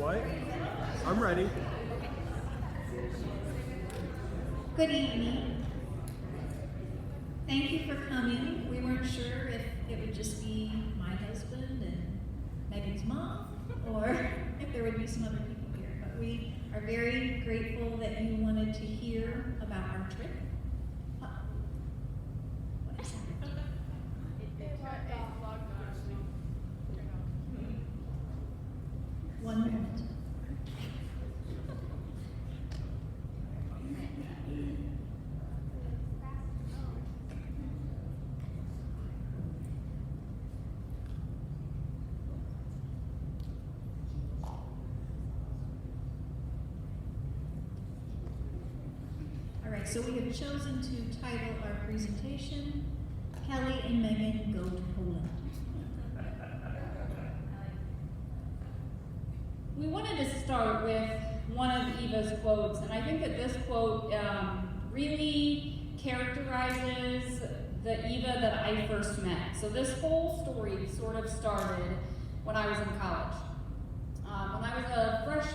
What? I'm ready. Good evening. Thank you for coming. We weren't sure if it would just be my husband and Megan's mom, or if there would be some other people here. But we are very grateful that you wanted to hear about our trip. What is that? One moment. All right, so we have chosen to title our presentation, Kelly and Megan Go to Poland. We wanted to start with one of Eva's quotes, and I think that this quote really characterizes the Eva that I first met. So this whole story sort of started when I was in college. When I was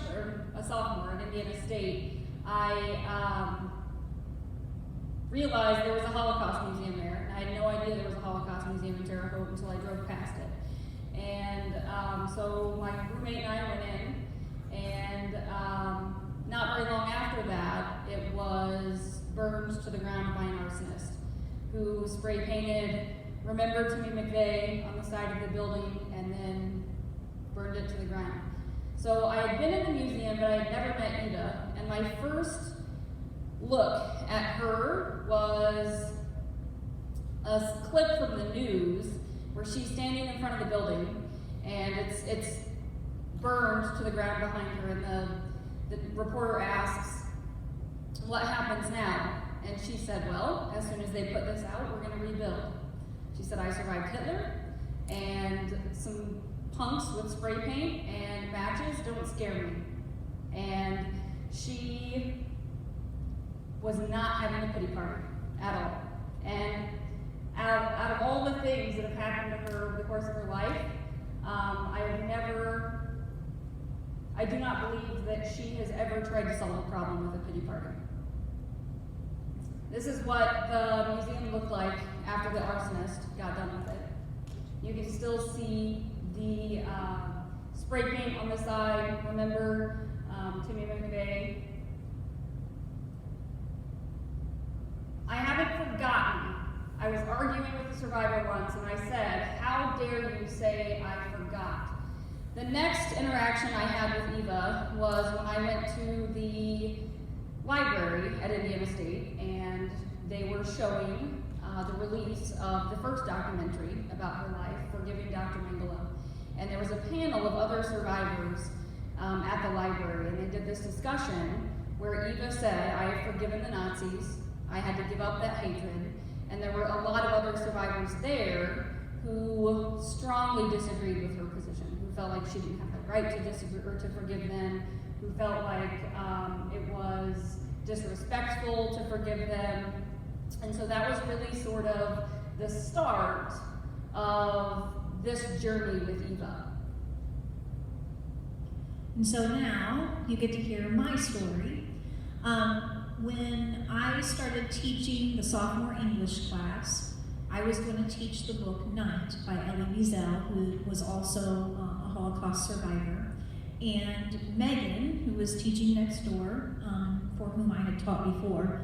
a sophomore at Indiana State, I realized there was a Holocaust museum there, and I had no idea there was a Holocaust museum in Terre Haute until I drove past it. And so my roommate and I went in, and not very long after that, it was burned to the ground by an arsonist who spray painted "Remember Timmy McVeigh" on the side of the building and then burned it to the ground. So I had been in the museum, but I had never met Eva, and my first look at her was a clip from the news where she's standing in front of the building, and it's burned to the ground behind her, and the reporter asks, "What happens now?" And she said, "Well, as soon as they put this out, we're going to rebuild." She said, "I survived Hitler, and some punks with spray paint and matches don't scare me." And she was not having a pity party at all. And out of all the things that have happened to her over the course of her life, I do not believe that she has ever tried to solve a problem with a pity party. This is what the museum looked like after the arsonist got done with it. You can still see the spray paint on the side. Remember Timmy McVeigh. I haven't forgotten. I was arguing with a survivor once, and I said, "How dare you say I forgot?" The next interaction I had with Eva was when I went to the library at Indiana State, and they were showing the release of the first documentary about her life, Forgiving Dr. Mengele. And there was a panel of other survivors at the library, and they did this discussion where Eva said, "I have forgiven the Nazis, I had to give up that hatred," and there were a lot of other survivors there who strongly disagreed with her position, who felt like she didn't have the right to disagree or to forgive them, who felt like it was disrespectful to forgive them. And so that was really sort of the start of this journey with Eva. And so now you get to hear my story. When I started teaching the sophomore English class, I was going to teach the book Night by Eva Mozes, who was also a Holocaust survivor. And Megan, who was teaching next door, for whom I had taught before,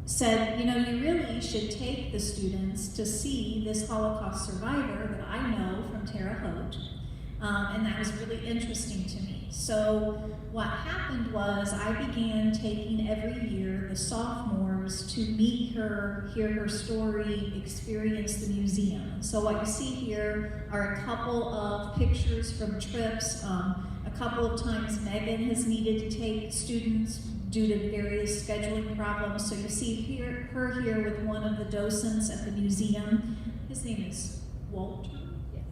said, "You know, you really should take the students to see this Holocaust survivor that I know from Terre Haute." And that was really interesting to me. So what happened was I began taking every year the sophomores to meet her, hear her story, experience the museum. So what you see here are a couple of pictures from trips. A couple of times Megan has needed to take students due to various scheduling problems. So you see her here with one of the docents at the museum. His name is Walter.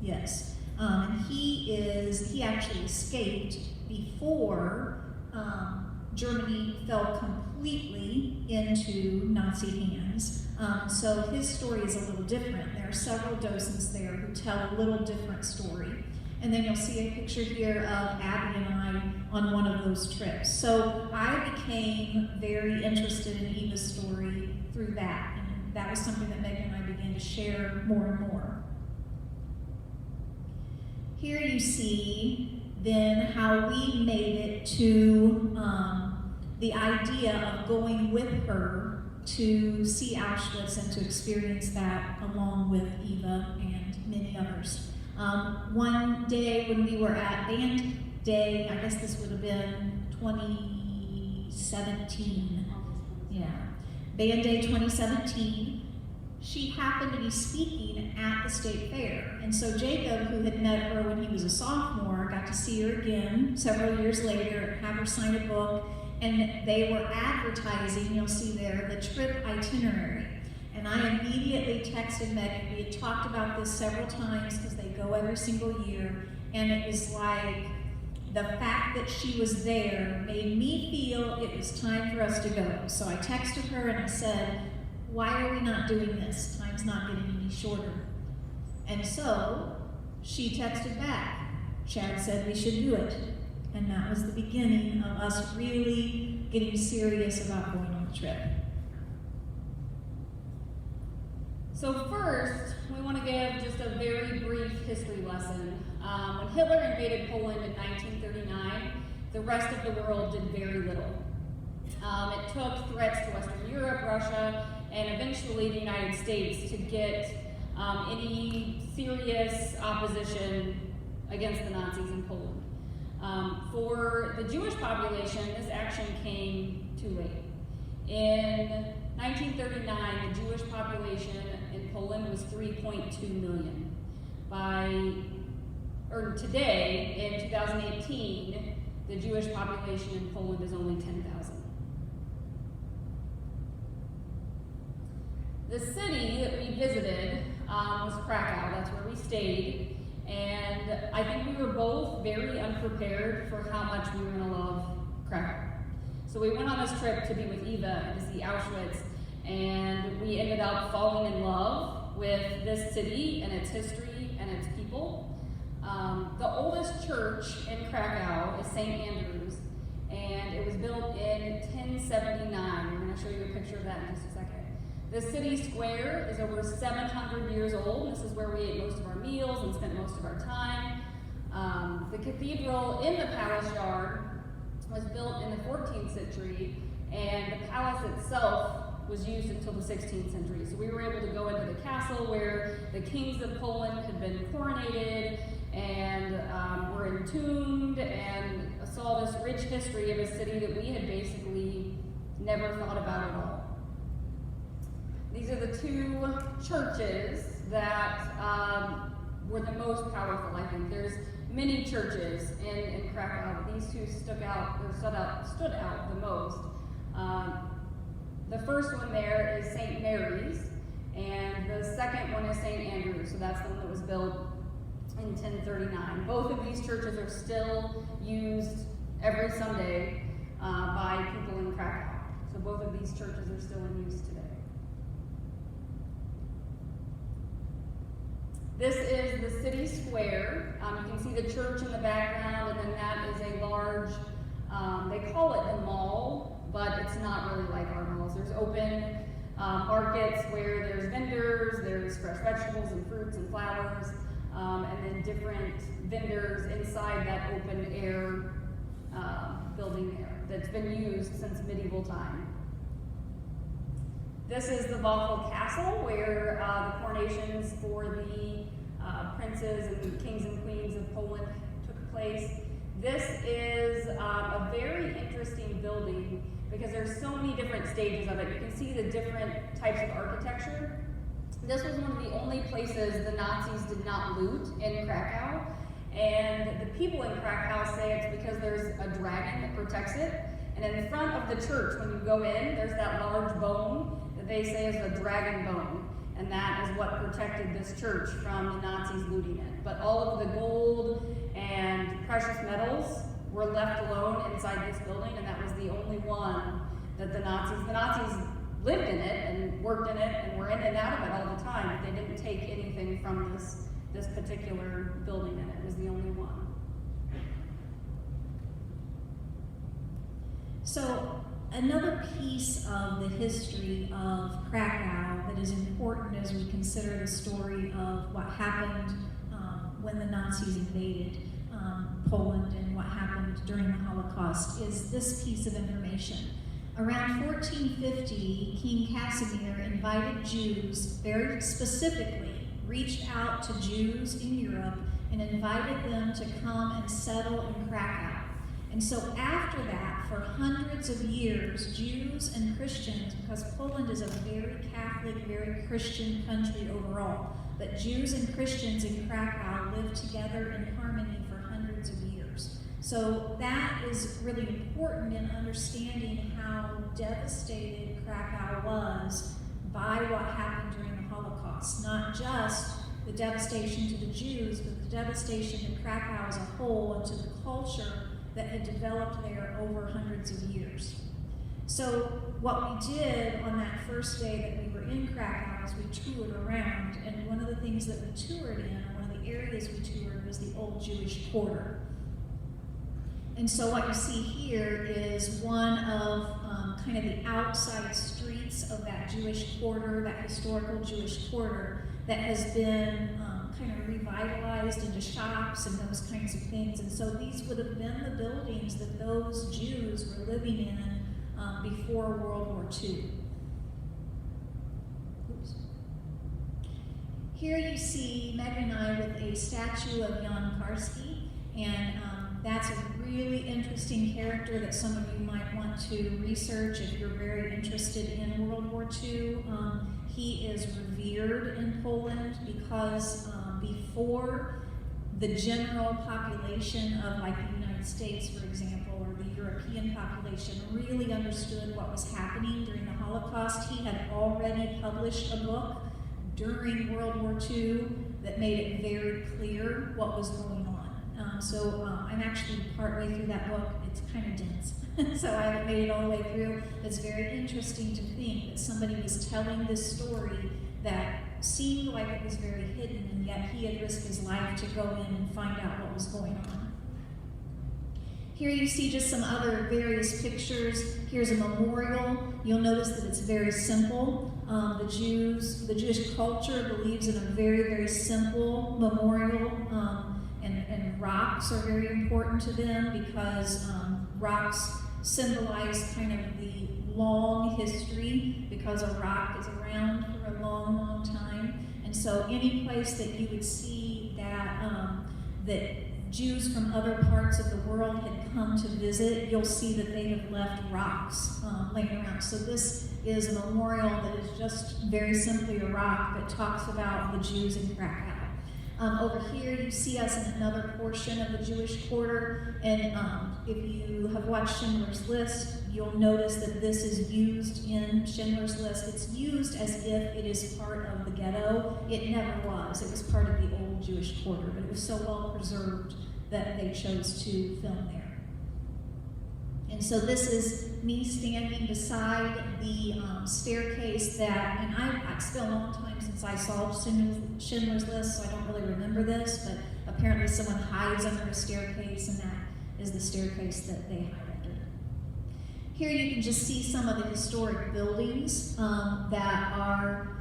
Yes. And he actually escaped before Germany fell completely into Nazi hands. So his story is a little different. There are several docents there who tell a little different story. And then you'll see a picture here of Abby and I on one of those trips. So I became very interested in Eva's story through that. And that was something that Megan and I began to share more and more. Here you see then how we made it to the idea of going with her to see Auschwitz and to experience that along with Eva and many others. One day when we were at Band Day, I guess this would have been 2017. Yeah, Band Day 2017. She happened to be speaking at the state fair. And so Jacob, who had met her when he was a sophomore, got to see her again several years later, have her sign a book, and they were advertising, you'll see there, the trip itinerary. And I immediately texted Megan. We had talked about this several times because they go every single year, and it was like the fact that she was there made me feel it was time for us to go. So I texted her and I said, why are we not doing this? Time's not getting any shorter. And so she texted back. Chad said we should do it. And that was the beginning of us really getting serious about going on the trip. So first, we want to give just a very brief history lesson. When Hitler invaded Poland in 1939, the rest of the world did very little. It took threats to Western Europe, Russia, and eventually the United States to get any serious opposition against the Nazis in Poland. For the Jewish population, this action came too late. In 1939, the Jewish population in Poland was 3.2 million. Today, in 2018, the Jewish population in Poland is only 10,000. The city that we visited was Krakow. That's where we stayed. And I think we were both very unprepared for how much we were going to love Krakow. So we went on this trip to be with Eva and to see Auschwitz, and we ended up falling in love with this city and its history and its people. The oldest church in Krakow is St. Andrew's, and it was built in 1079. We're going to show you a picture of that in just a second. The city square is over 700 years old. This is where we ate most of our meals and spent most of our time. The cathedral in the palace yard was built in the 14th century, and the palace itself was used until the 16th century. So we were able to go into the castle where the kings of Poland had been coronated and were entombed, and saw this rich history of a city that we had basically never thought about at all. These are the two churches that were the most powerful, I think. There's many churches in Krakow, but these two stood out the most. The first one there is St. Mary's, and the second one is St. Andrew's, so that's the one that was built in 1039. Both of these churches are still used every Sunday by people in Krakow. So both of these churches are still in use today. This is the city square. You can see the church in the background, and then that is a large, they call it a mall, but it's not really like our malls. There's open markets where there's vendors, there's fresh vegetables and fruits and flowers, and then different vendors inside that open air building there that's been used since medieval time. This is the Wallace Castle, where the coronations for the princes and kings and queens of Poland took place. This is a very interesting building because there's so many different stages of it. You can see the different types of architecture. This was one of the only places the Nazis did not loot in Krakow. And the people in Krakow say it's because there's a dragon that protects it. And in front of the church, when you go in, there's that large bone that they say is the dragon bone. And that is what protected this church from the Nazis looting it. But all of the gold and precious metals were left alone inside this building, and that was the only one that the Nazis lived in it and worked in it and were in and out of it all the time. They didn't take anything from this this particular building in it was the only one. So another piece of the history of Krakow that is important as we consider the story of what happened when the Nazis invaded Poland and what happened during the Holocaust is this piece of information. Around 1450, King Casimir invited Jews, very specifically reached out to Jews in Europe and invited them to come and settle in Krakow. And so after that, for hundreds of years, Jews and Christians, because Poland is a very Catholic, very Christian country overall, but Jews and Christians in Krakow lived together in harmony for hundreds of years. So that is really important in understanding how devastated Krakow was by what happened during the Holocaust. Not just the devastation to the Jews, but the devastation to Krakow as a whole and to the culture that had developed there over hundreds of years. So what we did on that first day that we were in Krakow is we toured around, and one of the things that we toured in, or one of the areas we toured, was the old Jewish quarter. And so what you see here is one of kind of the outside streets of that Jewish quarter, that historical Jewish quarter, that has been kind of revitalized into shops and those kinds of things. And so these would have been the buildings that those Jews were living in before World War II. Oops. Here you see Meg and I with a statue of Jan Karski, and that's a really interesting character that some of you might want to research if you're very interested in World War II. He is revered in Poland because before the general population of like the United States, for example, or the European population really understood what was happening during the Holocaust, he had already published a book during World War II that made it very clear what was going on. So I'm actually partway through that book. It's kind of dense, so I haven't made it all the way through. It's very interesting to think that somebody was telling this story that seemed like it was very hidden, and yet he had risked his life to go in and find out what was going on. Here you see just some other various pictures. Here's a memorial. You'll notice that it's very simple. The Jewish culture believes in a very, very simple memorial. And rocks are very important to them because rocks symbolize kind of the long history, because a rock is around for a long, long time. And so any place that you would see that Jews from other parts of the world had come to visit, you'll see that they have left rocks laying around. So this is a memorial that is just very simply a rock that talks about the Jews in Krakow. Over here you see us in another portion of the Jewish quarter, and if you have watched Schindler's List, you'll notice that this is used in Schindler's List. It's used as if it is part of the ghetto. It never was. It was part of the old Jewish quarter, but it was so well preserved that they chose to film there. And so this is me standing beside the staircase that, and it's been a long time since I saw Schindler's List, so I don't really remember this, but apparently someone hides under a staircase, and that is the staircase that they hide under. Here you can just see some of the historic buildings that are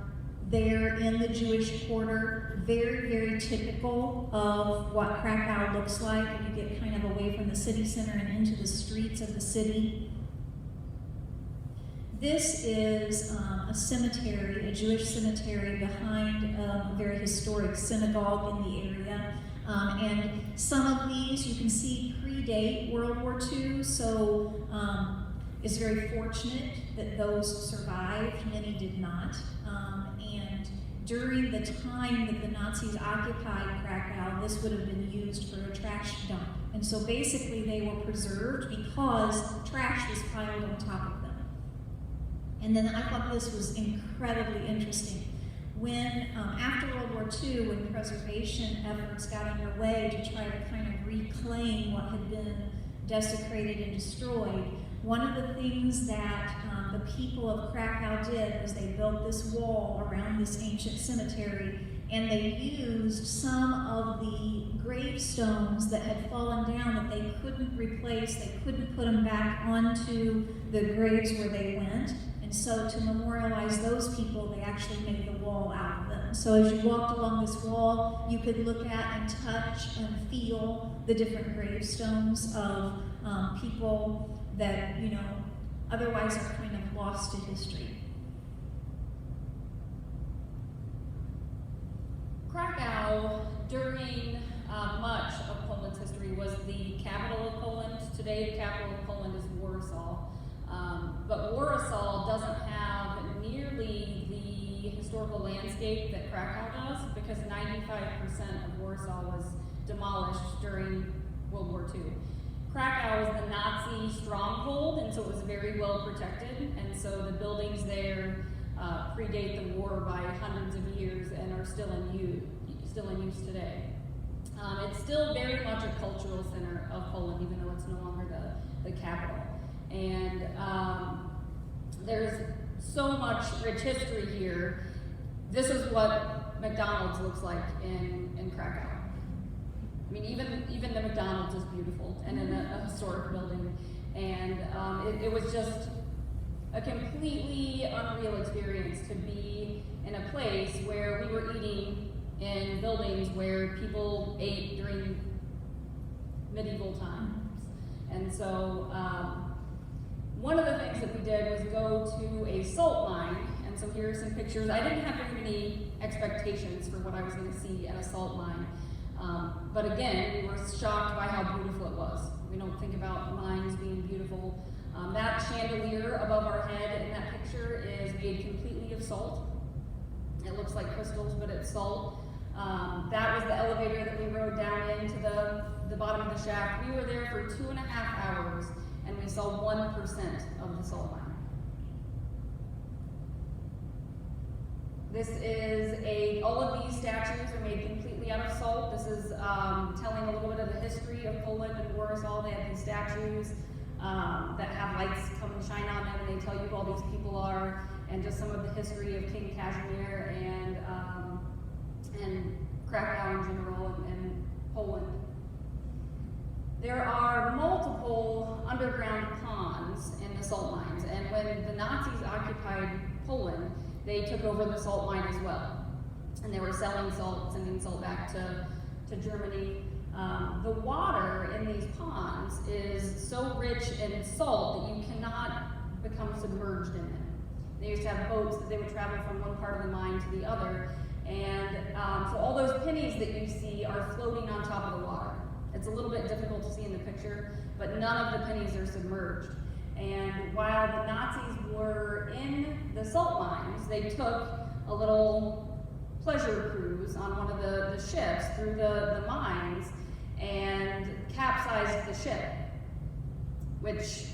there in the Jewish quarter. Very, very typical of what Krakow looks like when you get kind of away from the city center and into the streets of the city. This is a cemetery, a Jewish cemetery behind a very historic synagogue in the area. And some of these you can see predate World War II, so it's very fortunate that those survived. Many did not. And during the time that the Nazis occupied Krakow, this would have been used for a trash dump. And so basically they were preserved because trash was piled on top of them. And then I thought this was incredibly interesting. When, after World War II, when preservation efforts got underway to try to kind of reclaim what had been desecrated and destroyed, one of the things that the people of Krakow did was they built this wall around this ancient cemetery, and they used some of the gravestones that had fallen down that they couldn't replace, they couldn't put them back onto the graves where they went. And so to memorialize those people, they actually made the wall out of them. So as you walked along this wall, you could look at and touch and feel the different gravestones of people that, otherwise are kind of lost to history. Krakow, during much of Poland's history, was the capital of Poland. Today, the capital of Poland is Warsaw. But Warsaw doesn't have nearly the historical landscape that Krakow does, because 95% of Warsaw was demolished during World War II. Krakow is the Nazi stronghold, and so it was very well protected, and so the buildings there predate the war by hundreds of years and are still in use today. It's still very much a cultural center of Poland, even though it's no longer the capital. And there's so much rich history here. This is what McDonald's looks like in Krakow. I mean, even the McDonald's is beautiful and in a historic building. And it was just a completely unreal experience to be in a place where we were eating in buildings where people ate during medieval times. And so one of the things that we did was go to a salt mine, and so here are some pictures. I didn't have very many expectations for what I was going to see at a salt mine, but again, we were shocked by how beautiful it was. We don't think about mines being beautiful. That chandelier above our head in that picture is made completely of salt. It looks like crystals, but it's salt. That was the elevator that we rode down into the bottom of the shaft. We were there for 2.5 hours, and we saw 1% of the salt mine. This is all of these statues are made completely out of salt. This is telling a little bit of the history of Poland and Warsaw. They have these statues that have lights come and shine on them, and they tell you who all these people are, and just some of the history of King Casimir and Krakow in general and Poland. There are multiple underground ponds in the salt mines, and when the Nazis occupied Poland, they took over the salt mine as well. And they were selling salt, sending salt back to Germany. The water in these ponds is so rich in salt that you cannot become submerged in it. They used to have boats that they would travel from one part of the mine to the other, and so all those pennies that you see are floating on top of the water. It's a little bit difficult to see in the picture, but none of the pennies are submerged. And while the Nazis were in the salt mines, they took a little pleasure cruise on one of the ships through the mines and capsized the ship, which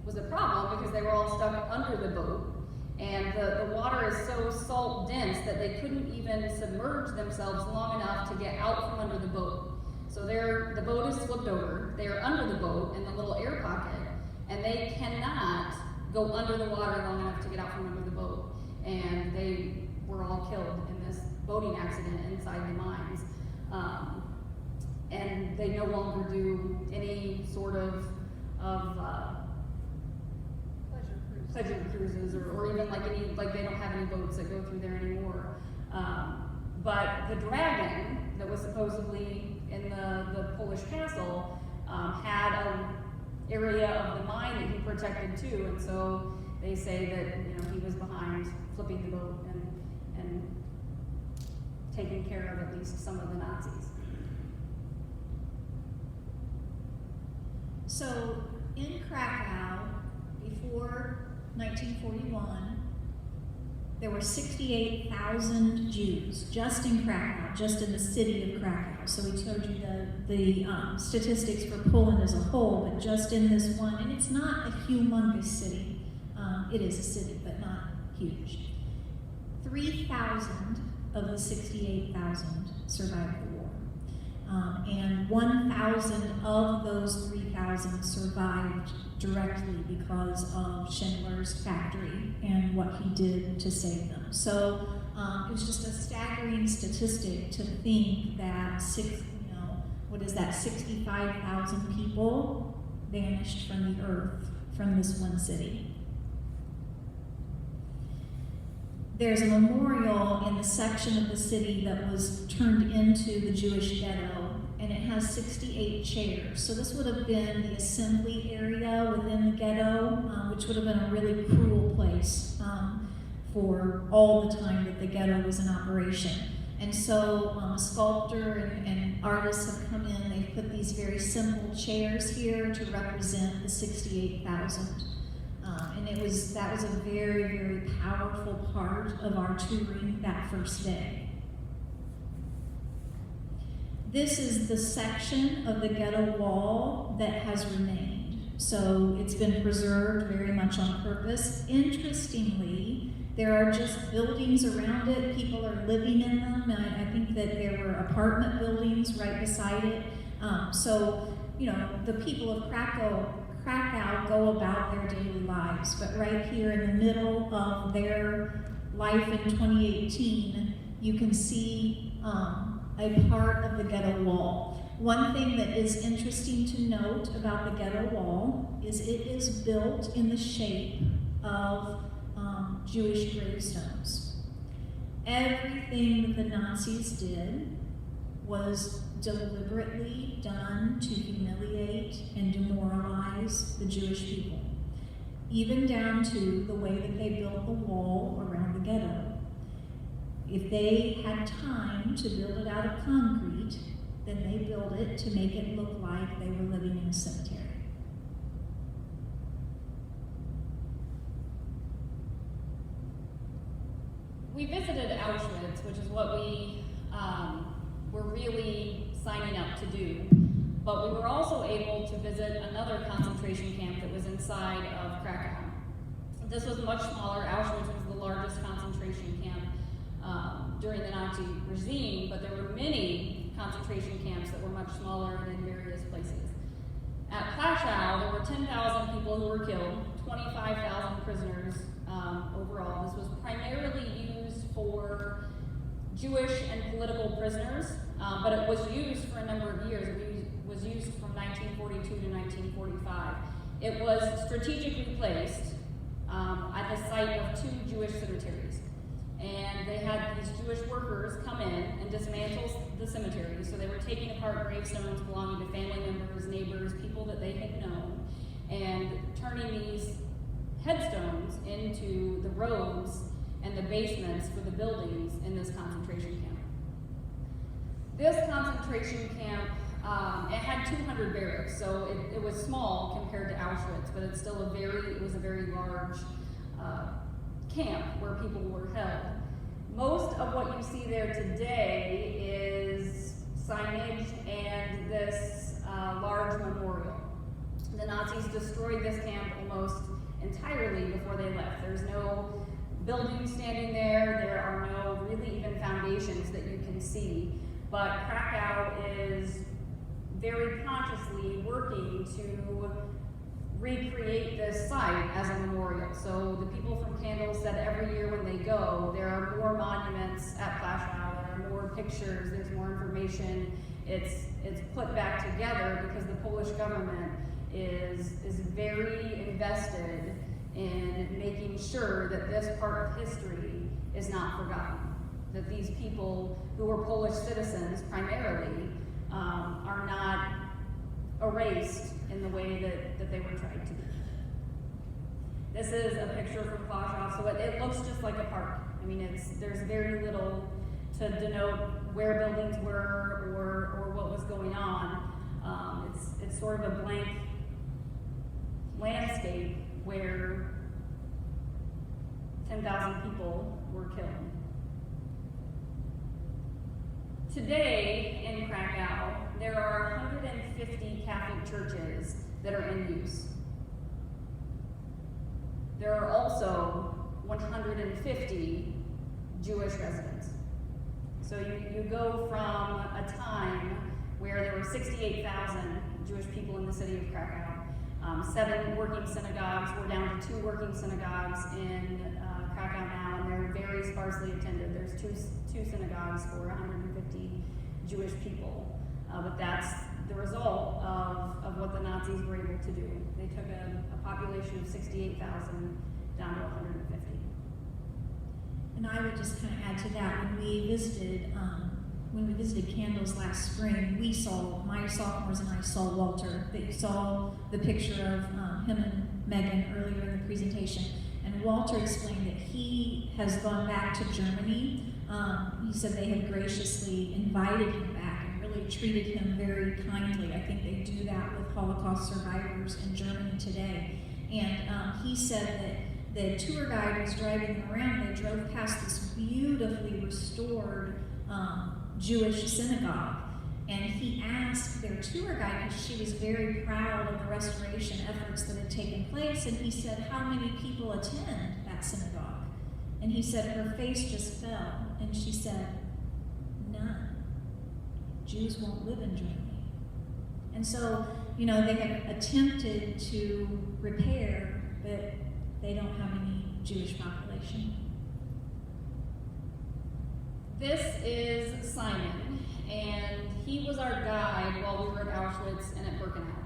was a problem because they were all stuck under the boat. And the water is so salt dense that they couldn't even submerge themselves long enough to get out from under the boat. So the boat is flipped over, they are under the boat in the little air pocket, and they cannot go under the water long enough to get out from under the boat. And they were all killed in this boating accident inside the mines. And they no longer do any sort of pleasure cruises or even like they don't have any boats that go through there anymore. But the dragon that was supposedly in the Polish castle had an area of the mine that he protected too, and so they say that he was behind flipping the boat and taking care of at least some of the Nazis. So in Krakow, before 1941, there were 68,000 Jews just in Krakow, just in the city of Krakow. So we told you the statistics for Poland as a whole, but just in this one, and it's not a humongous city. It is a city, but not huge. 3,000 of the 68,000 survived the war. And 1,000 of those 3,000 survived directly because of Schindler's factory and what he did to save them. So It was just a staggering statistic to think that 65,000 people vanished from the earth from this one city. There's a memorial in the section of the city that was turned into the Jewish ghetto, and it has 68 chairs. So this would have been the assembly area within the ghetto, which would have been a really cruel place for all the time that the ghetto was in operation. And so a sculptor and artists have come in, they've put these very simple chairs here to represent the 68,000. And that was a very, very powerful part of our touring that first day. This is the section of the ghetto wall that has remained. So it's been preserved very much on purpose. Interestingly, there are just buildings around it. People are living in them. I think that there were apartment buildings right beside it. So, the people of Krakow go about their daily lives. But right here in the middle of their life in 2018, you can see a part of the ghetto wall. One thing that is interesting to note about the ghetto wall is it is built in the shape of Jewish gravestones. Everything that the Nazis did was deliberately done to humiliate and demoralize the Jewish people, even down to the way that they built the wall around the ghetto. If they had time to build it out of concrete, then they built it to make it look like they were living in a cemetery. We visited Auschwitz, which is what we were really signing up to do. But we were also able to visit another concentration camp that was inside of Krakow. This was much smaller. Auschwitz was the largest concentration camp during the Nazi regime, but there were many concentration camps that were much smaller and in various places. At Plaszow, there were 10,000 people who were killed, 25,000 prisoners overall. This was primarily used for Jewish and political prisoners, but it was used for a number of years. It was used from 1942 to 1945. It was strategically placed at the site of 2 Jewish cemeteries. And they had these Jewish workers come in and dismantle the cemeteries. So they were taking apart gravestones belonging to family members, neighbors, people that they had known, and turning these headstones into the roads and the basements for the buildings in this concentration camp. This concentration camp, it had 200 barracks, so it was small compared to Auschwitz, but it's still it was a very large camp where people were held. Most of what you see there today is signage and this large memorial. The Nazis destroyed this camp almost entirely before they left. There's no buildings standing there. There are no really even foundations that you can see. But Krakow is very consciously working to recreate this site as a memorial. So the people from Candle said every year when they go, there are more monuments at Plaszow, there are more pictures, there's more information. It's put back together because the Polish government is very invested in making sure that this part of history is not forgotten. That these people who were Polish citizens primarily are not erased in the way that they were tried to be. This is a picture from Plaszow, so it looks just like a park. I mean, there's very little to denote where buildings were or what was going on. It's sort of a blank landscape where 10,000 people were killed. Today in Krakow, there are 150 Catholic churches that are in use. There are also 150 Jewish residents. So you go from a time where there were 68,000 Jewish people in the city of Krakow. 7 working synagogues. We're down to 2 working synagogues in Krakow now, and they're very sparsely attended. There's two synagogues for 150 Jewish people, but that's the result of what the Nazis were able to do. They took a population of 68,000 down to 150. And I would just kind of add to that, when we visited Candles last spring, we saw, my sophomores and I saw Walter, that you saw the picture of him and Megan earlier in the presentation. And Walter explained that he has gone back to Germany. He said they had graciously invited him back and really treated him very kindly. I think they do that with Holocaust survivors in Germany today. And he said that the tour guide was driving them around. They drove past this beautifully restored Jewish synagogue. And he asked their tour guide, because she was very proud of the restoration efforts that had taken place, and he said, "How many people attend that synagogue?" And he said her face just fell, and she said, "None. Jews won't live in Germany." And so, they have attempted to repair, but they don't have any Jewish population. This is Simon, and he was our guide while we were at Auschwitz and at Birkenau.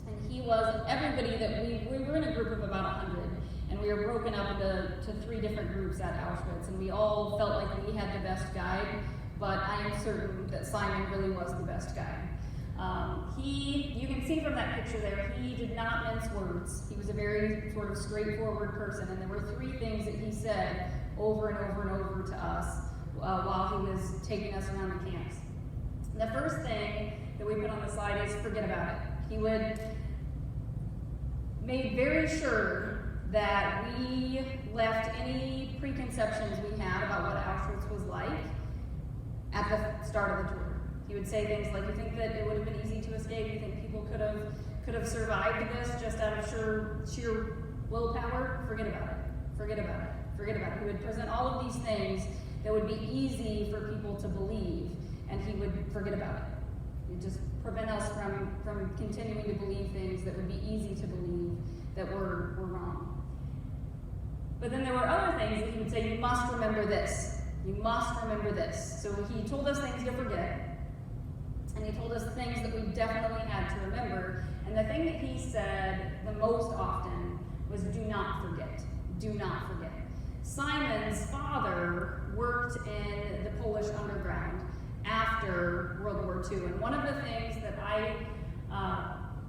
And he was everybody that we were in a group of about 100, and we were broken up into 3 different groups at Auschwitz, and we all felt like we had the best guide, but I am certain that Simon really was the best guide. You can see from that picture there, he did not mince words. He was a very sort of straightforward person, and there were 3 things that he said over and over and over to us while he was taking us around the camps. The first thing that we put on the slide is forget about it. He made very sure that we left any preconceptions we had about what Auschwitz was like at the start of the tour. He would say things like, "You think that it would have been easy to escape? You think people could have survived this just out of sheer willpower? Forget about it. Forget about it. Forget about it." He would present all of these things that would be easy for people to believe, and he would forget about it. He'd just prevent us from continuing to believe things that would be easy to believe that were wrong. But then there were other things that he would say, "You must remember this. You must remember this." So he told us things to forget, and he told us things that we definitely had to remember. And the thing that he said the most often was, "Do not forget. Do not forget." Simon's father worked in the Polish underground after World War II. And one of the things that I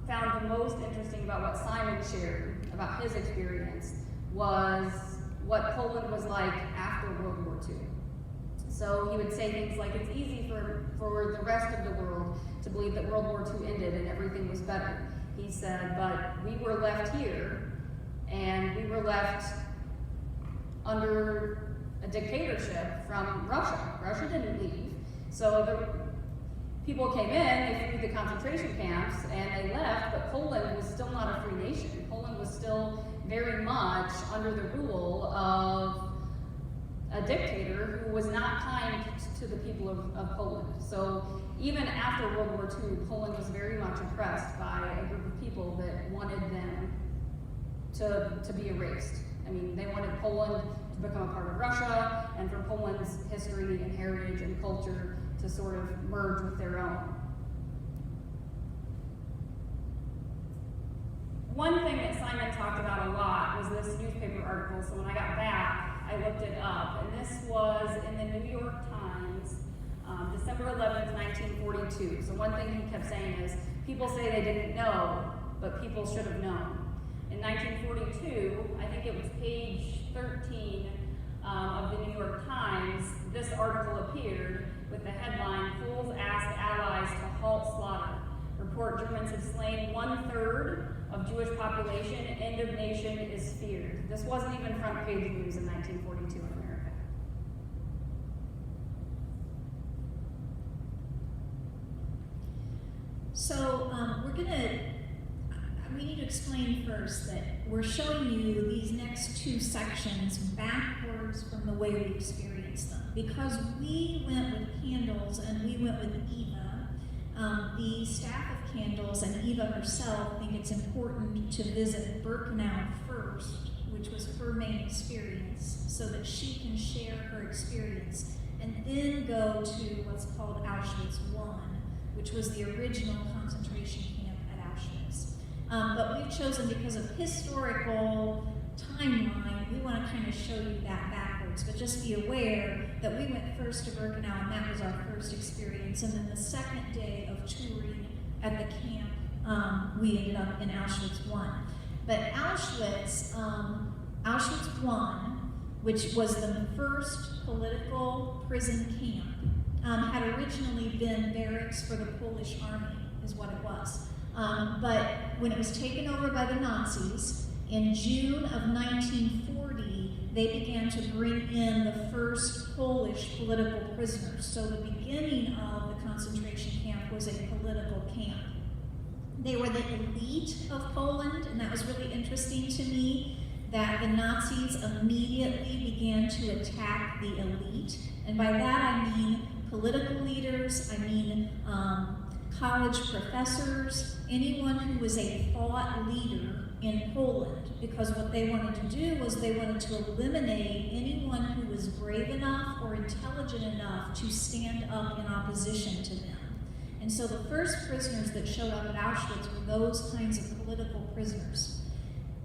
found the most interesting about what Simon shared about his experience was what Poland was like after World War II. So he would say things like, "It's easy for the rest of the world to believe that World War II ended and everything was better." He said, "But we were left here, and we were left under a dictatorship from Russia. Russia didn't leave. So the people came in, they freed the concentration camps, and they left, but Poland was still not a free nation. Poland was still very much under the rule of a dictator who was not kind to the people of Poland. So even after World War II, Poland was very much oppressed by a group of people that wanted them to be erased. I mean, they wanted Poland to become a part of Russia, and for Poland's history and heritage and culture to sort of merge with their own. One thing that Simon talked about a lot was this newspaper article. So when I got back, I looked it up, and this was in the New York Times, December 11th, 1942. So one thing he kept saying is, people say they didn't know, but people should have known. In 1942, I think it was page 13 of the New York Times, this article appeared with the headline, "Poles ask Allies to halt slaughter. Report Germans have slain 1/3 of Jewish population. End of nation is feared." This wasn't even front page news in 1942 in America. So we need to explain first that we're showing you these next 2 sections backwards from the way we experienced them. Because we went with Candles and we went with Eva, the staff of Candles and Eva herself think it's important to visit Birkenau first, which was her main experience, so that she can share her experience, and then go to what's called Auschwitz I, which was the original concentration camp at Auschwitz. But we've chosen, because of historical timeline, we want to kind of show you that backwards, but just be aware that we went first to Birkenau, and that was our first experience, and then the second day of touring at the camp, we ended up in Auschwitz I. But Auschwitz I, which was the first political prison camp, had originally been barracks for the Polish army, is what it was. But when it was taken over by the Nazis, in June of 1940, they began to bring in the first Polish political prisoners. So the beginning of the concentration camp was a political camp. They were the elite of Poland, and that was really interesting to me, that the Nazis immediately began to attack the elite. And by that I mean political leaders, I mean college professors, anyone who was a thought leader in Poland, because what they wanted to do was they wanted to eliminate anyone who was brave enough or intelligent enough to stand up in opposition to them. And so the first prisoners that showed up at Auschwitz were those kinds of political prisoners.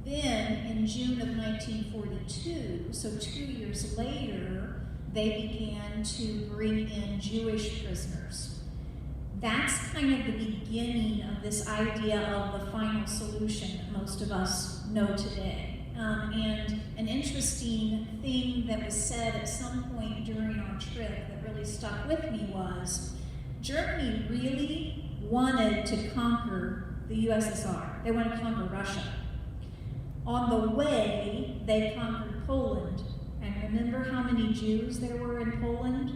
Then, in June of 1942, so 2 years later, they began to bring in Jewish prisoners. That's kind of the beginning of this idea of the final solution that most of us know today. And an interesting thing that was said at some point during our trip that really stuck with me was, Germany really wanted to conquer the USSR. They wanted to conquer Russia. On the way, they conquered Poland. And remember how many Jews there were in Poland?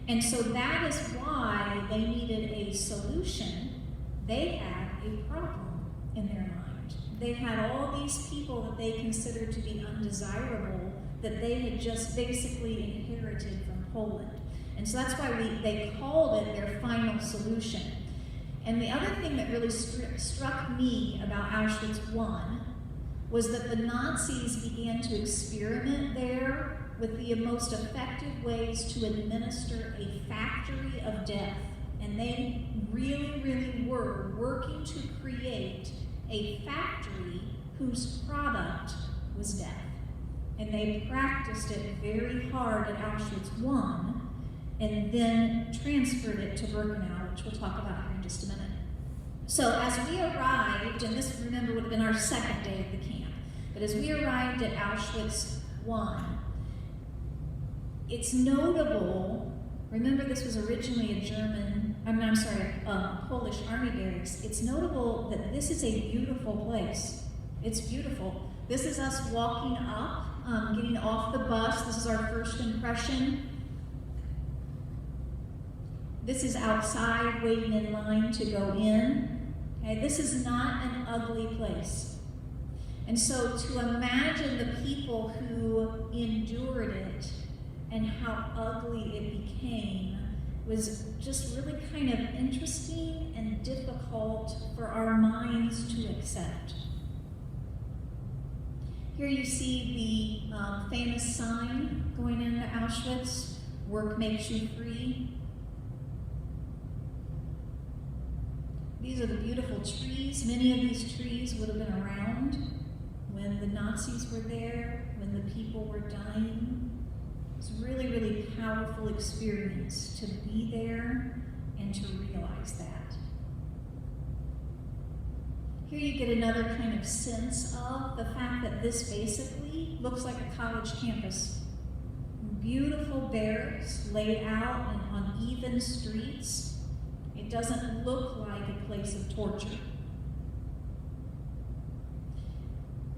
And so that is why they needed a solution. They had a problem in their mind. They had all these people that they considered to be undesirable that they had just basically inherited from Poland. And so that's why they called it their final solution. And the other thing that really struck me about Auschwitz I was that the Nazis began to experiment there with the most effective ways to administer a factory of death. And they really, really were working to create a factory whose product was death. And they practiced it very hard at Auschwitz I, and then transferred it to Birkenau, which we'll talk about here in just a minute. So as we arrived, and this, remember, would have been our second day at the camp, but as we arrived at Auschwitz I, it's notable, remember this was originally a Polish army barracks. It's notable that this is a beautiful place. It's beautiful. This is us walking up, getting off the bus. This is our first impression. This is outside waiting in line to go in. Okay, this is not an ugly place. And so to imagine the people who endured it and how ugly it became was just really kind of interesting and difficult for our minds to accept. Here you see the famous sign going into Auschwitz, "Work makes you free." These are the beautiful trees. Many of these trees would have been around when the Nazis were there, when the people were dying. It's a really, really powerful experience to be there and to realize that. Here you get another kind of sense of the fact that this basically looks like a college campus. Beautiful barracks laid out on even streets. It doesn't look like a place of torture.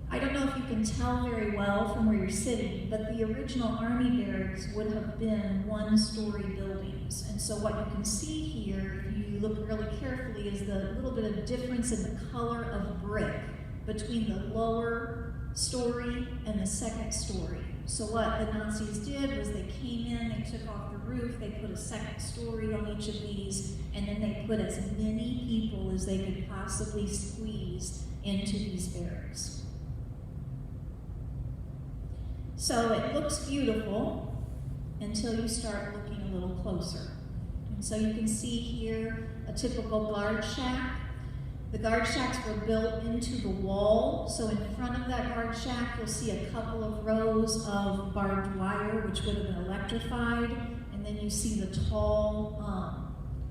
I don't know if you can tell very well from where you're sitting, but the original army barracks would have been one-story buildings. And so what you can see here, if you look really carefully, is the little bit of difference in the color of brick between the lower story and the second story. So what the Nazis did was they came in, they took off the roof, they put a second story on each of these, and then they put as many people as they could possibly squeeze into these barracks. So it looks beautiful until you start looking a little closer. And so you can see here a typical guard shack. The guard shacks were built into the wall, so in front of that guard shack you'll see a couple of rows of barbed wire, which would have been electrified, and then you see the tall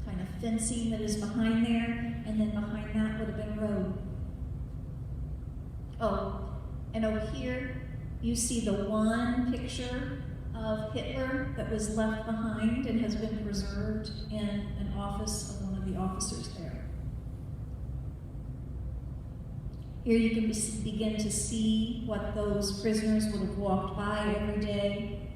kind of fencing that is behind there, and then behind that would have been road. Oh, and over here you see the one picture of Hitler that was left behind and has been preserved in an office of one of the officers there. Here you can begin to see what those prisoners would have walked by every day.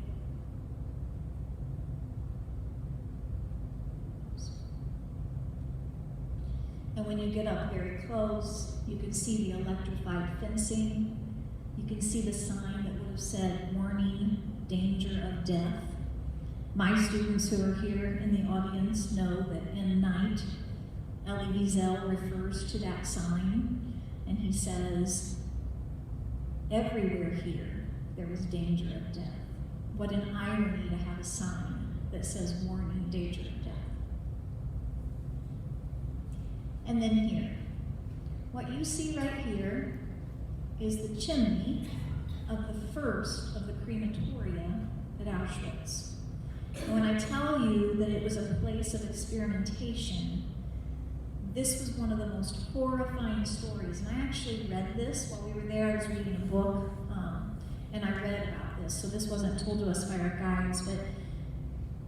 And when you get up very close, you can see the electrified fencing. You can see the sign that would have said, "Warning, danger of death." My students who are here in the audience know that in night, Elie Wiesel refers to that sign. And he says, everywhere here, there was danger of death. What an irony to have a sign that says, warning, danger of death. And then here, what you see right here is the chimney of the first of the crematoria at Auschwitz. And when I tell you that it was a place of experimentation, this was one of the most horrifying stories. And I actually read this while we were there. I was reading a book, and I read about this. So this wasn't told to us by our guides, but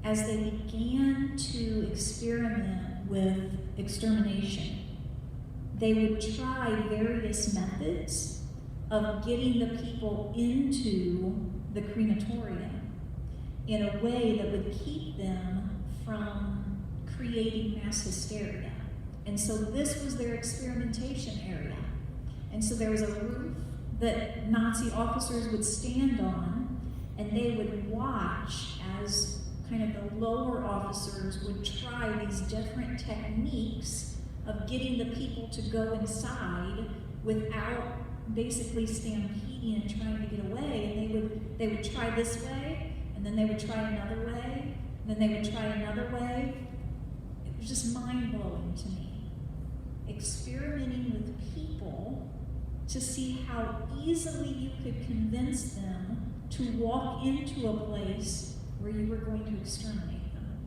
as they began to experiment with extermination, they would try various methods of getting the people into the crematorium in a way that would keep them from creating mass hysteria. And so this was their experimentation area. And so there was a roof that Nazi officers would stand on, and they would watch as kind of the lower officers would try these different techniques of getting the people to go inside without basically stampeding and trying to get away. And they would try this way, and then they would try another way, and then they would try another way. It was just mind-blowing to me. Experimenting with people to see how easily you could convince them to walk into a place where you were going to exterminate them.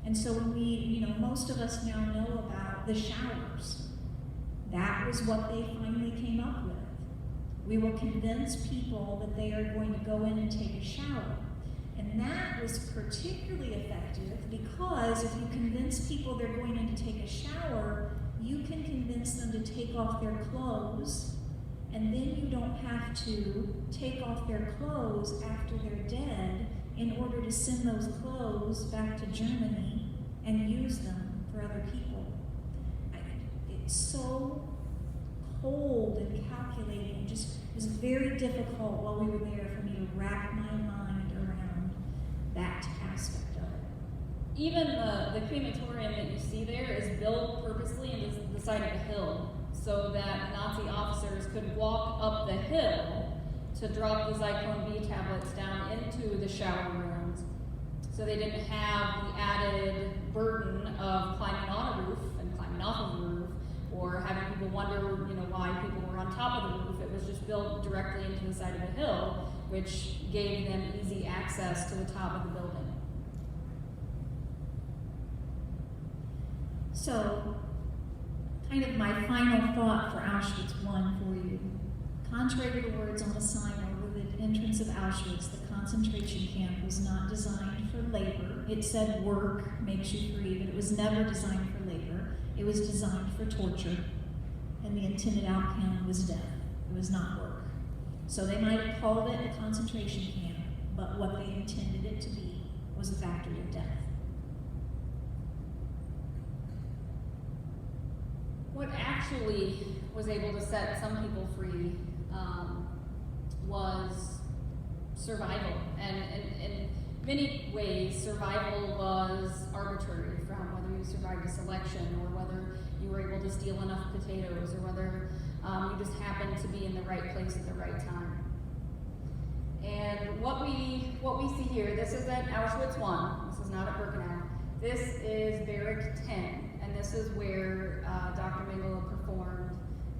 And so when we, most of us now know about the showers. That was what they finally came up with. We will convince people that they are going to go in and take a shower. And that was particularly effective because if you convince people they're going in to take a shower, you can convince them to take off their clothes, and then you don't have to take off their clothes after they're dead in order to send those clothes back to Germany and use them for other people. It's so cold and calculating, and just it was very difficult while we were there for me to wrap my mind around that aspect of it. Even the crematorium that you see there is built purposely into the side of a hill so that Nazi officers could walk up the hill to drop the Zyklon B tablets down into the shower rooms, so they didn't have the added burden of climbing on a roof and climbing off of a roof, or having people wonder, why people were on top of the roof. It was just built directly into the side of a hill, which gave them easy access to the top of the building. So, kind of my final thought for Auschwitz I for you. Contrary to the words on the sign over the entrance of Auschwitz, the concentration camp was not designed for labor. It said work makes you free, but it was never designed for labor. It was designed for torture, and the intended outcome was death. It was not work. So they might have called it a concentration camp, but what they intended it to be was a factory of death. What actually was able to set some people free was survival. And in many ways, survival was arbitrary, from whether you survived a selection or whether you were able to steal enough potatoes or whether you just happened to be in the right place at the right time. And what we see here, this is at Auschwitz 1, this is not at Birkenau. This is Barrack 10, and this is where Dr. Mengele performed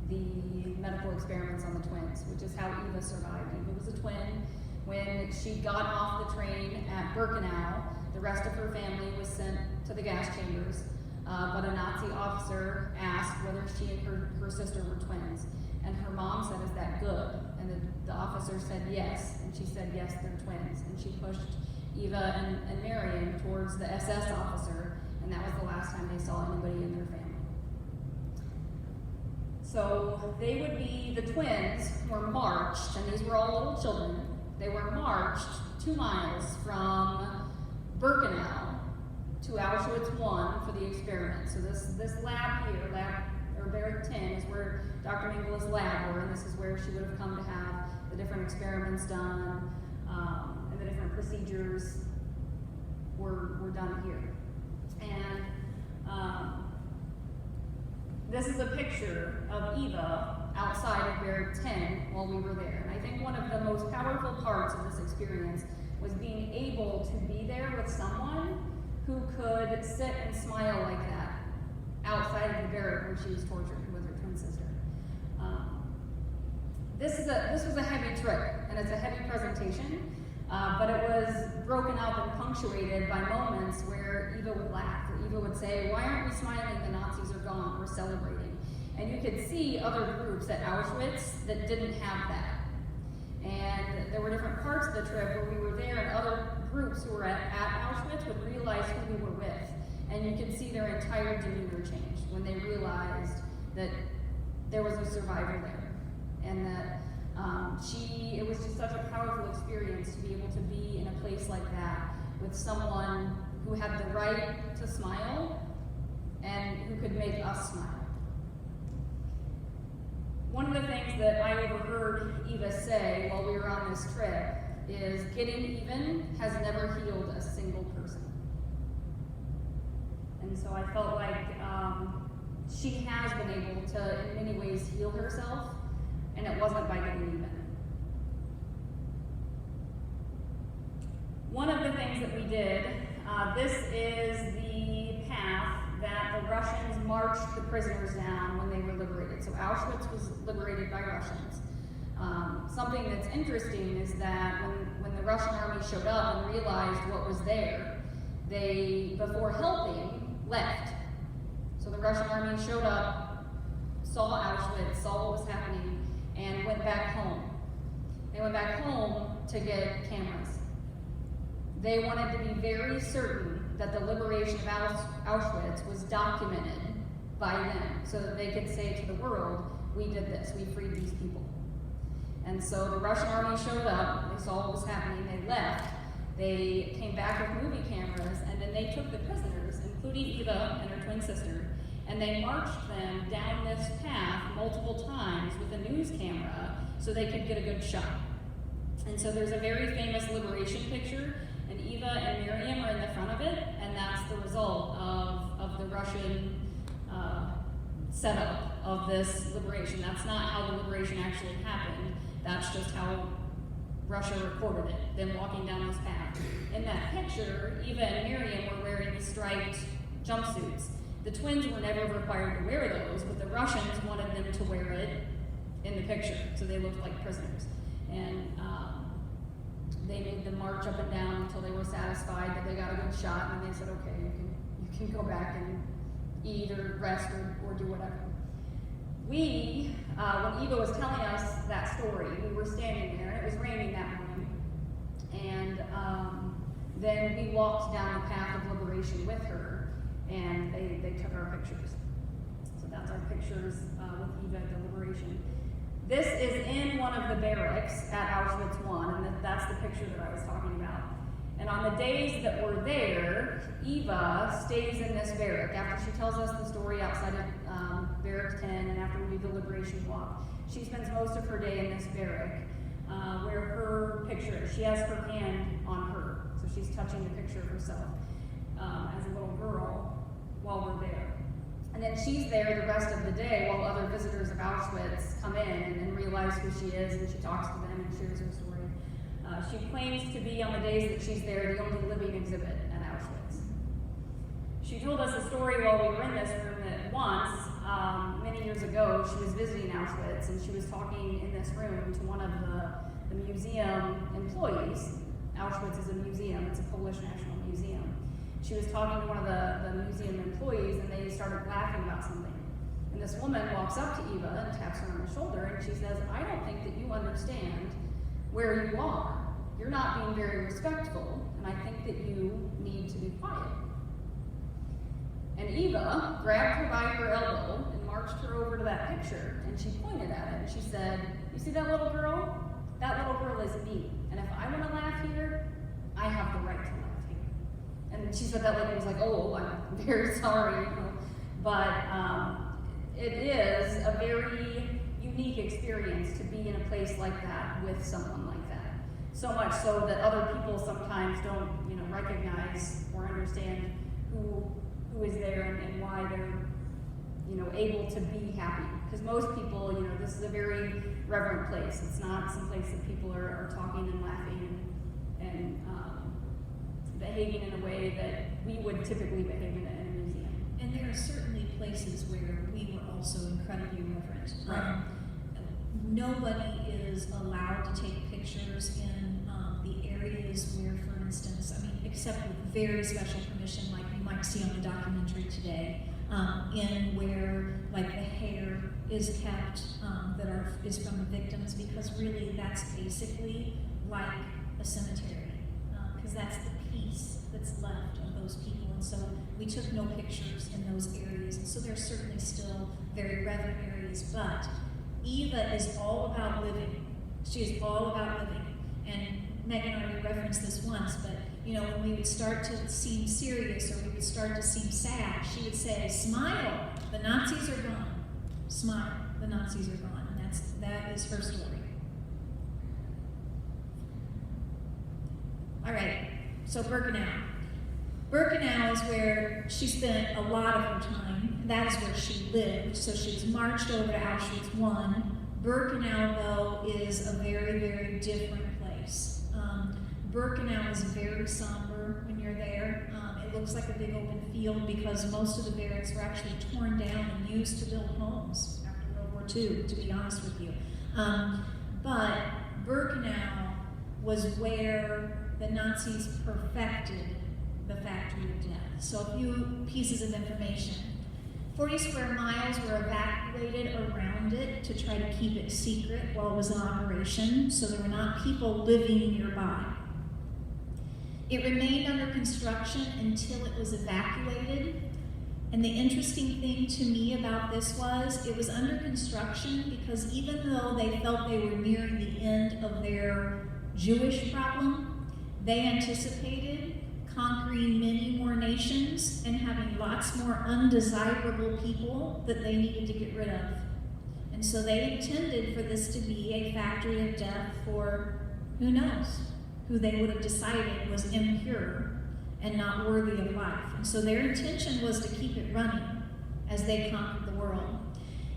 the medical experiments on the twins, which is how Eva survived. Eva was a twin. When she got off the train at Birkenau, the rest of her family was sent to the gas chambers, but a Nazi officer asked whether she and her sister were twins. And her mom said, "Is that good?" And the officer said yes, and she said, "Yes, they're twins." And she pushed Eva and Miriam towards the SS officer, and that was the last time they saw anybody in their family. So they would be, the twins were marched, and these were all little children, they were marched 2 miles from Birkenau to Auschwitz 1 for the experiment. So this lab here, Barrack 10, is where Dr. Mengele's lab were, and this is where she would have come to have the different experiments done, and the different procedures were done here. And this is a picture of Eva outside of Barrack 10 while we were there. And I think one of the most powerful parts of this experience was being able to be there with someone who could sit and smile like that outside of the barrack where she was tortured with her twin sister. This was a heavy trip, and it's a heavy presentation, but it was broken up and punctuated by moments where Eva would laugh, or Eva would say, "Why aren't we smiling? The Nazis are gone, we're celebrating." And you could see other groups at Auschwitz that didn't have that. And there were different parts of the trip where we were there, and other groups who were at Auschwitz would realize who we were with. And you could see their entire demeanor change when they realized that there was a survivor there. And that it was just such a powerful experience to be able to be in a place like that with someone who had the right to smile and who could make us smile. One of the things that I overheard Eva say while we were on this trip is getting even has never healed a single person. And so I felt like she has been able to, in many ways, heal herself, and it wasn't by getting even. One of the things that we did, this is the path that the Russians marched the prisoners down when they were liberated. So Auschwitz was liberated by Russians. Something that's interesting is that when the Russian army showed up and realized what was there, they, before helping, left. So the Russian army showed up, saw Auschwitz, saw what was happening, and went back home. They went back home to get cameras. They wanted to be very certain that the liberation of Auschwitz was documented by them, so that they could say to the world, "We did this, we freed these people." And so the Russian army showed up, they saw what was happening, they left, they came back with movie cameras, and then they took the prisoners, including Eva and her twin sister, and they marched them down this path multiple times with a news camera so they could get a good shot. And so there's a very famous liberation picture, and Eva and Miriam are in the front of it, and that's the result of the Russian setup of this liberation. That's not how the liberation actually happened. That's just how Russia recorded it, them walking down this path. In that picture, Eva and Miriam were wearing the striped jumpsuits. The twins were never required to wear those, but the Russians wanted them to wear it in the picture, so they looked like prisoners. And they made them march up and down until they were satisfied that they got a good shot, and they said, "Okay, you can go back and eat or rest or do whatever." We, when Eva was telling us that story, we were standing there, and it was raining that morning, and then we walked down the path of liberation with her, and they took our pictures. So that's our pictures with Eva at the liberation. This is in one of the barracks at Auschwitz 1, and that's the picture that I was talking about. And on the days that we're there, Eva stays in this barrack. After she tells us the story outside of Barrack 10, and after we do the liberation walk, she spends most of her day in this barrack where her picture is. She has her hand on her, so she's touching the picture of herself as a little girl while we're there. And then she's there the rest of the day while other visitors of Auschwitz come in and realize who she is, and she talks to them and shares her story. She claims to be, on the days that she's there, the only living exhibit at Auschwitz. She told us a story while we were in this room that once, many years ago, she was visiting Auschwitz, and she was talking in this room to one of the museum employees. Auschwitz is a museum, it's a Polish national museum. She was talking to one of the museum employees, and they started laughing about something. And this woman walks up to Eva and taps her on the shoulder, and she says, "I don't think that you understand where you are. You're not being very respectful, and I think that you need to be quiet." And Eva grabbed her by her elbow and marched her over to that picture, and she pointed at it, and she said, "You see that little girl? That little girl is me, and if I want to laugh here, I have the right to laugh here." And she said that lady was like, "Oh, I'm very sorry," But it is a very unique experience to be in a place like that with someone like that. So much so that other people sometimes don't, recognize or understand who is there and why they're, able to be happy. Because most people, this is a very reverent place. It's not some place that people are talking and laughing and behaving in a way that we would typically behave in a museum. And there are certainly places where we were also incredibly reverent. Right. Nobody is allowed to take pictures in the areas where, for instance, except with very special permission, like you might see on the documentary today, in where like the hair is kept is from the victims, because really that's basically like a cemetery, because that's the piece that's left of those people. And so we took no pictures in those areas, and so there are certainly still very reverent areas, but Eva is all about living. She is all about living. And Megan already referenced this once, but when we would start to seem serious or we would start to seem sad, she would say, "Smile, the Nazis are gone. Smile, the Nazis are gone." And that is her story. All right, so Birkenau. Birkenau is where she spent a lot of her time. That is where she lived. So she was marched over to Auschwitz I. Birkenau, though, is a very, very different place. Birkenau is very somber when you're there. It looks like a big open field because most of the barracks were actually torn down and used to build homes after World War II, to be honest with you. But Birkenau was where the Nazis perfected the factory of death. So a few pieces of information. 40 square miles were evacuated around it to try to keep it secret while it was in operation, so there were not people living nearby. It remained under construction until it was evacuated. And the interesting thing to me about this was it was under construction because even though they felt they were nearing the end of their Jewish problem, they anticipated conquering many more nations and having lots more undesirable people that they needed to get rid of. And so they intended for this to be a factory of death for who knows, who they would have decided was impure and not worthy of life. And so their intention was to keep it running as they conquered the world.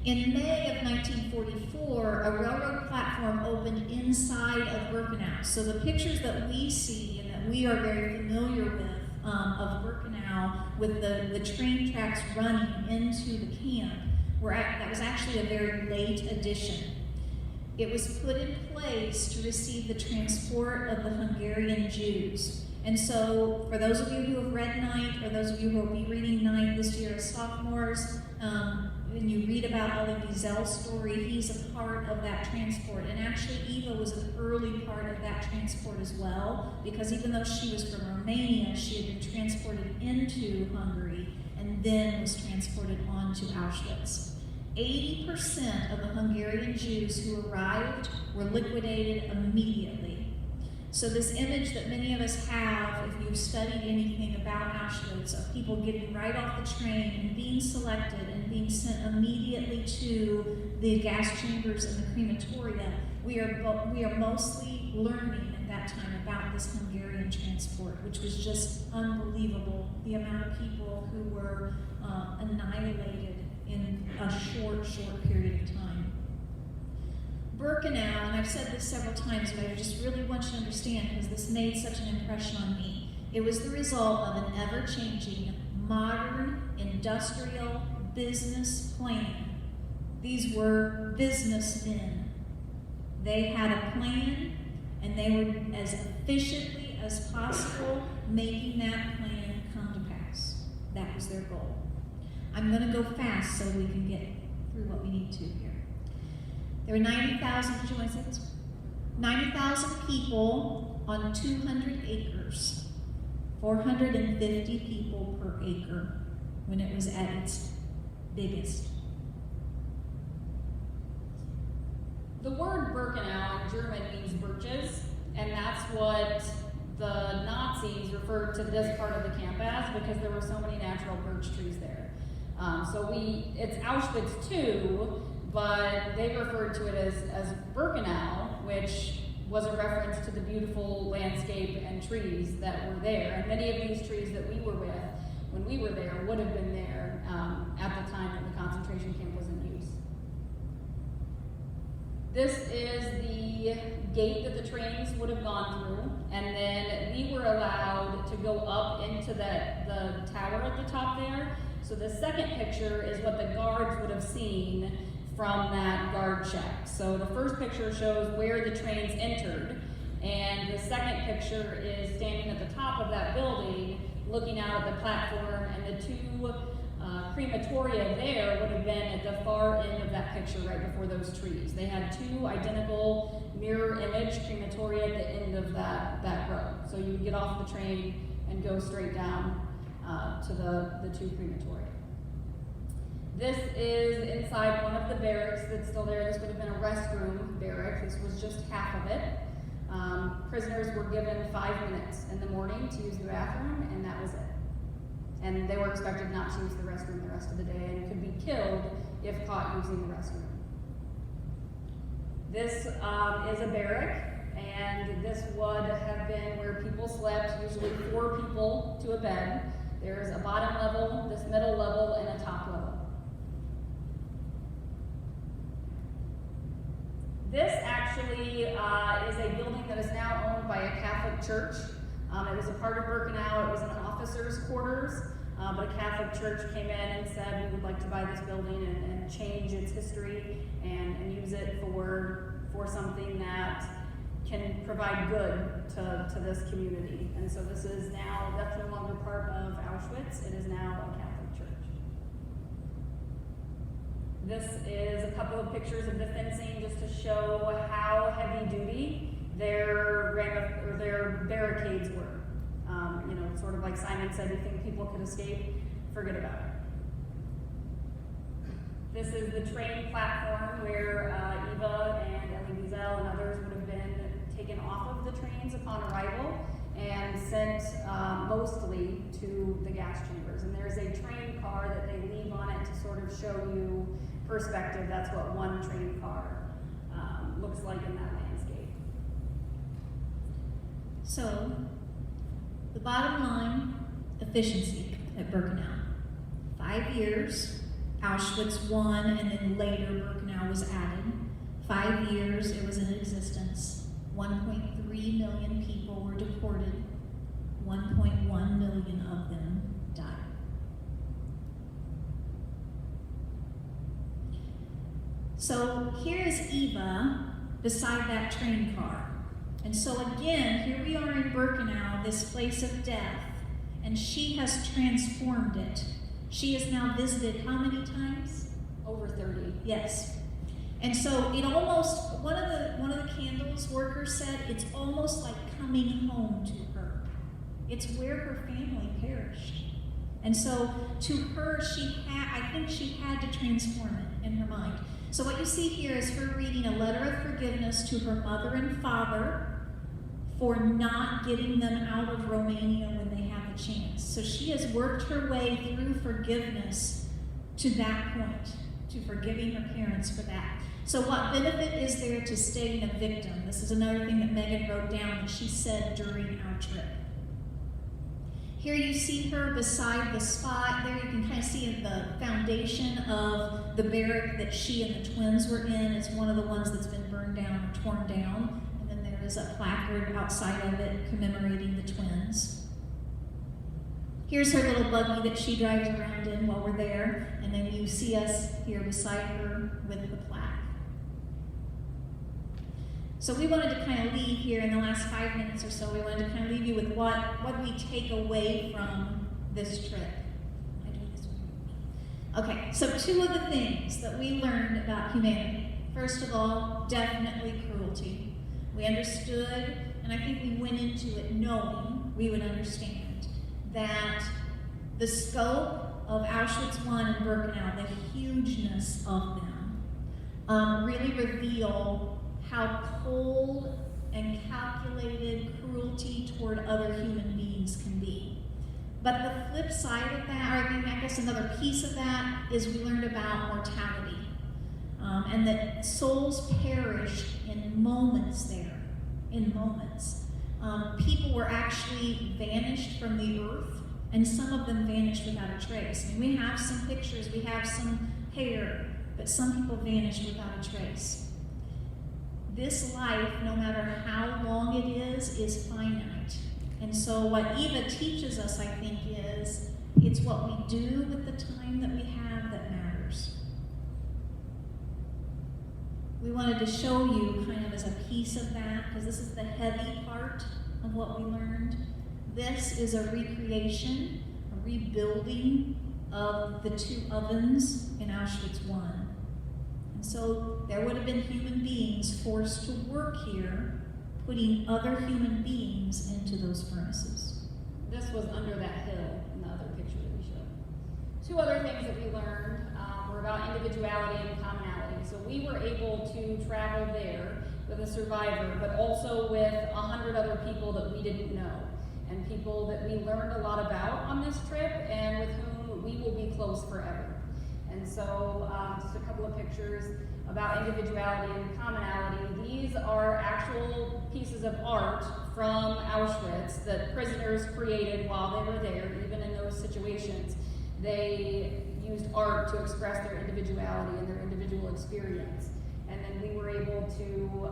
In May of 1944, a railroad platform opened inside of Birkenau. So the pictures that we see and that we are very familiar with of Birkenau, with the train tracks running into the camp, that was actually a very late addition. It was put in place to receive the transport of the Hungarian Jews. And so, for those of you who have read Night, or those of you who will be reading Night this year as sophomores, when you read about Elie Wiesel's story, he's a part of that transport. And actually, Eva was an early part of that transport as well, because even though she was from Romania, she had been transported into Hungary and then was transported on to Auschwitz. 80% of the Hungarian Jews who arrived were liquidated immediately. So this image that many of us have, if you've studied anything about Auschwitz, of people getting right off the train and being selected and being sent immediately to the gas chambers and the crematoria, we are mostly learning at that time about this Hungarian transport, which was just unbelievable, the amount of people who were annihilated in a short period of time. Birkenau, and I've said this several times, but I just really want you to understand because this made such an impression on me. It was the result of an ever-changing, modern, industrial business plan. These were businessmen. They had a plan, and they were as efficiently as possible making that plan come to pass. That was their goal. I'm going to go fast so we can get through what we need to here. There were 90,000, did you want to say this? 90,000 people on 200 acres, 450 people per acre when it was at its biggest. The word Birkenau in German means birches, and that's what the Nazis referred to this part of the camp as because there were so many natural birch trees there. It's Auschwitz too, but they referred to it as Birkenau, which was a reference to the beautiful landscape and trees that were there. And many of these trees that we were with when we were there would have been there at the time that the concentration camp was in use. This is the gate that the trains would have gone through, and then we were allowed to go up into the tower at the top there. So the second picture is what the guards would have seen from that guard check. So the first picture shows where the trains entered, and the second picture is standing at the top of that building, looking out at the platform, and the two crematoria there would have been at the far end of that picture right before those trees. They had two identical mirror image crematoria at the end of that row. So you would get off the train and go straight down to the two crematoria. This is inside one of the barracks that's still there. This would have been a restroom barrack. This was just half of it. Prisoners were given 5 minutes in the morning to use the bathroom, and that was it. And they were expected not to use the restroom the rest of the day and could be killed if caught using the restroom. This is a barrack, and this would have been where people slept, usually 4 people to a bed. There's a bottom level, this middle level, and a top level. This actually is a building that is now owned by a Catholic church. It was a part of Birkenau. It was an officer's quarters, but a Catholic church came in and said, we would like to buy this building and change its history and use it for something that can provide good to this community. And so that's no longer part of Auschwitz. It is now a Catholic church. This is a couple of pictures of the fencing just to show how heavy duty their barricades were. Sort of like Simon said, you think people could escape? Forget about it. This is the train platform where Eva and Elie Wiesel and others would have been taken off of the trains upon arrival and sent mostly to the gas chambers. And there's a train car that they leave on it to sort of show you perspective. That's what one train car looks like in that landscape. So, the bottom line, efficiency at Birkenau. 5 years, Auschwitz won, and then later Birkenau was added. 5 years it was in existence. 1.3 million people were deported. 1.1 million of them died. So here is Eva beside that train car. And so again, here we are in Birkenau, this place of death, and she has transformed it. She has now visited how many times? Over 30. Yes. And so it almost, one of the candles workers said, it's almost like coming home to her. It's where her family perished. And so to her, I think she had to transform it in her mind. So what you see here is her reading a letter of forgiveness to her mother and father for not getting them out of Romania when they had the chance. So she has worked her way through forgiveness to that point, to forgiving her parents for that. So what benefit is there to staying a victim? This is another thing that Megan wrote down that she said during our trip. Here you see her beside the spot. There you can kind of see the foundation of the barrack that she and the twins were in. It's one of the ones that's been burned down or torn down. And then there is a placard outside of it commemorating the twins. Here's her little buggy that she drives around in while we're there. And then you see us here beside her with the plaque. So we wanted to kind of leave here in the last 5 minutes or so. We wanted to kind of leave you with what we take away from this trip. Am I doing this one? Okay, so 2 of the things that we learned about humanity. First of all, definitely cruelty. We understood, and I think we went into it knowing we would understand that the scope of Auschwitz I and Birkenau, the hugeness of them, really reveal how cold and calculated cruelty toward other human beings can be. But the flip side of that, or I guess another piece of that, is we learned about mortality. And that souls perished in moments there, in moments. People were actually vanished from the earth, and some of them vanished without a trace. I mean, we have some pictures, we have some hair, but some people vanished without a trace. This life, no matter how long it is finite. And so what Eva teaches us, I think, is it's what we do with the time that we have that matters. We wanted to show you kind of as a piece of that, because this is the heavy part of what we learned. This is a recreation, a rebuilding of the 2 ovens in Auschwitz I. So there would have been human beings forced to work here, putting other human beings into those furnaces. This was under that hill in the other picture that we showed. 2 other things that we learned were about individuality and commonality. So we were able to travel there with a survivor, but also with 100 other people that we didn't know, and people that we learned a lot about on this trip, and with whom we will be close forever. And so just a couple of pictures about individuality and commonality. These are actual pieces of art from Auschwitz that prisoners created while they were there, even in those situations. They used art to express their individuality and their individual experience. And then we were able to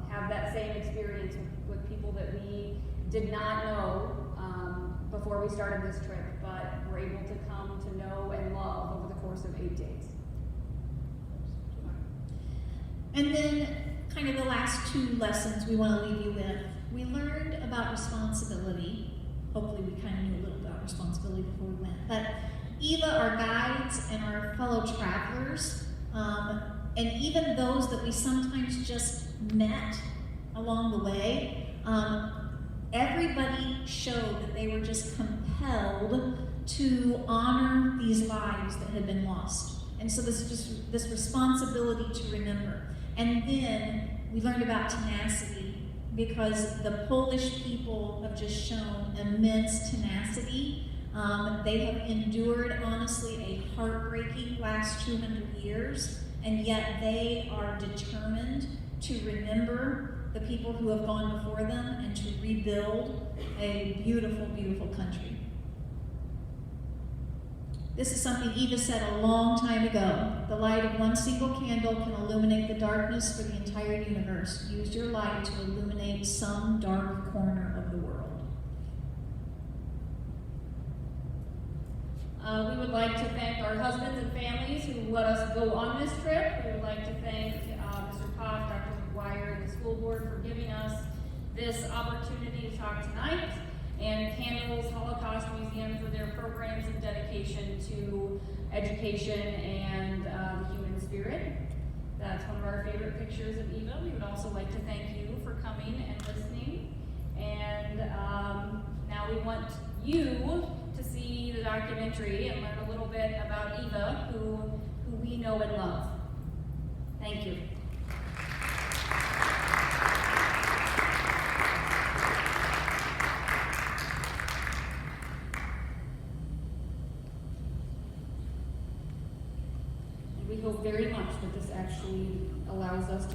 have that same experience with people that we did not know before we started this trip, but were able to come to know and love over the course of 8 days. And then kind of the last 2 lessons we want to leave you with. We learned about responsibility. Hopefully we kind of knew a little about responsibility before we went. But Eva, our guides, and our fellow travelers, and even those that we sometimes just met along the way, everybody showed that they were just compelled to honor these lives that had been lost. And so this responsibility to remember. And then we learned about tenacity, because the Polish people have just shown immense tenacity. They have endured, honestly, a heartbreaking last 200 years, and yet they are determined to remember the people who have gone before them and to rebuild a beautiful, beautiful country. This is something Eva said a long time ago. The light of one single candle can illuminate the darkness for the entire universe. Use your light to illuminate some dark corner of the world. We would like to thank our husbands and families who let us go on this trip. We would like to thank Mr. Poff, Dr. McGuire, and the school board for giving us this opportunity to talk tonight, and Candles Holocaust Museum for their programs and dedication to education and the human spirit. That's one of our favorite pictures of Eva. We would also like to thank you for coming and listening. And now we want you to see the documentary and learn a little bit about Eva, who we know and love. Thank you. And we hope very much that this actually allows us to